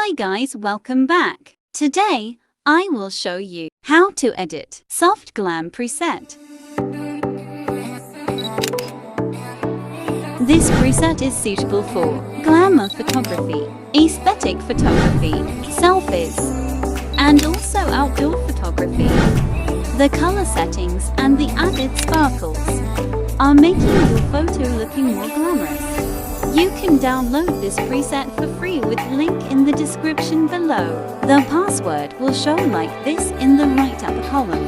Hi guys, welcome back. Today, I will show you how to edit soft glam preset. This preset is suitable for glamour photography, aesthetic photography, selfies, and also outdoor photography. The color settings and the added sparkles are making your photo looking more glamorous. You can download this preset for free with link in the description below. The password will show like this in the right upper column.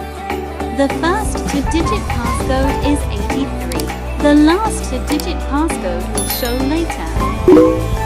The first two-digit passcode is 83. The last two-digit passcode will show later.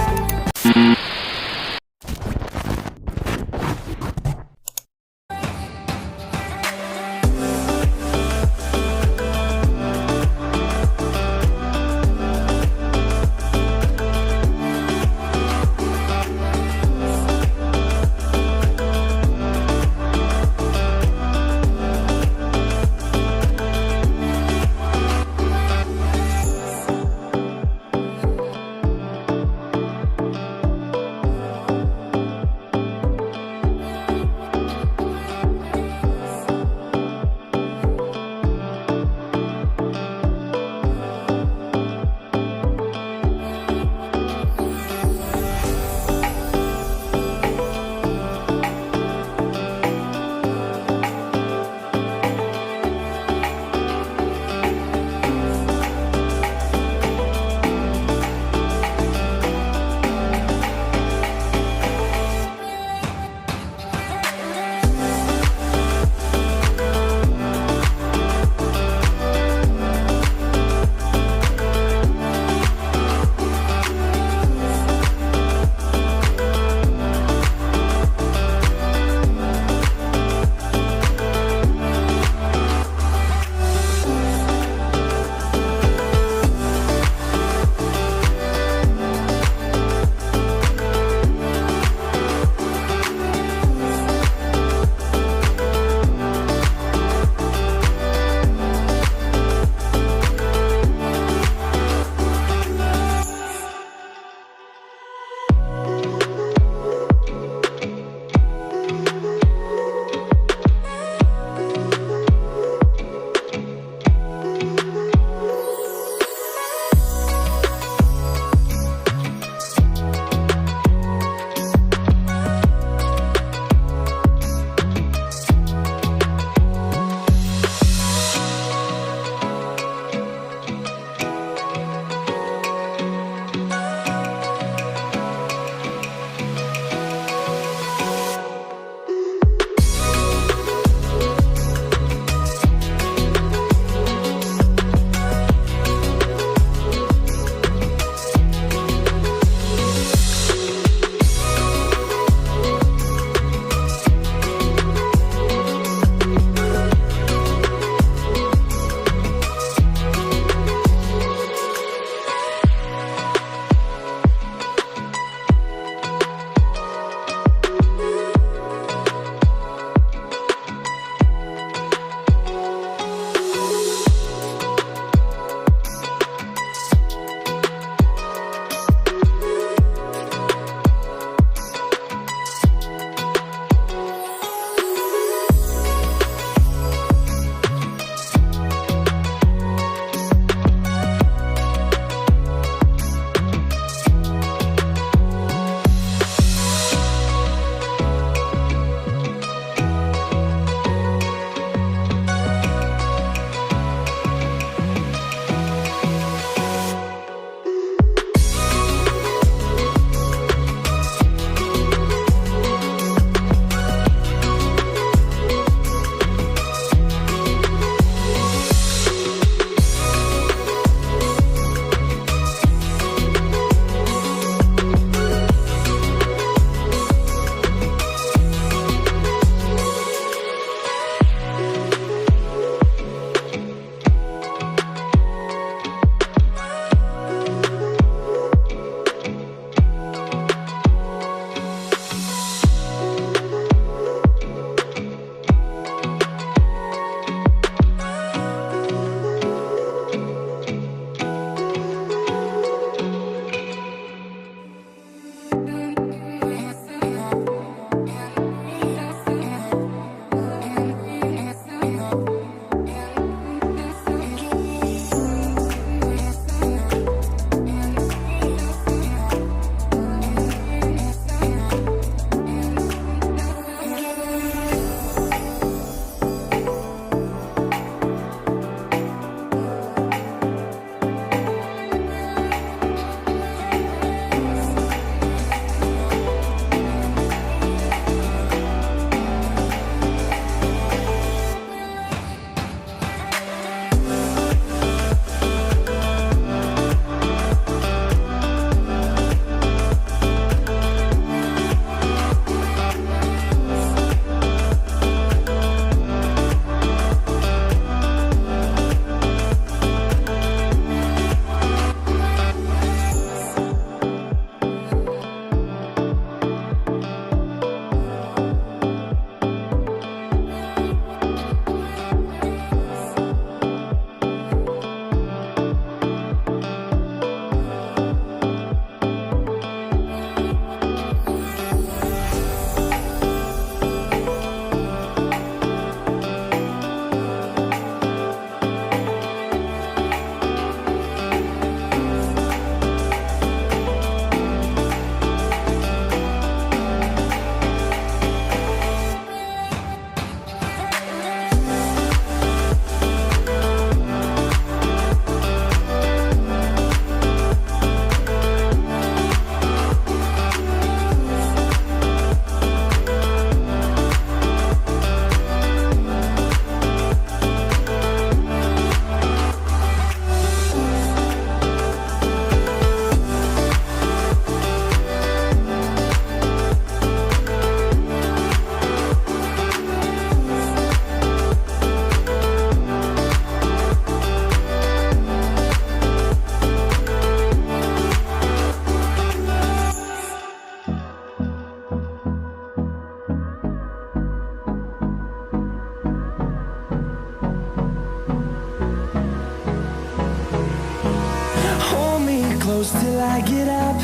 close till I get up.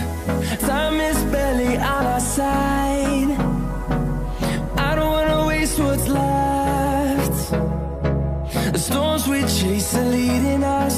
Time is barely on our side. I don't wanna waste what's left. The storms we chase are leading us.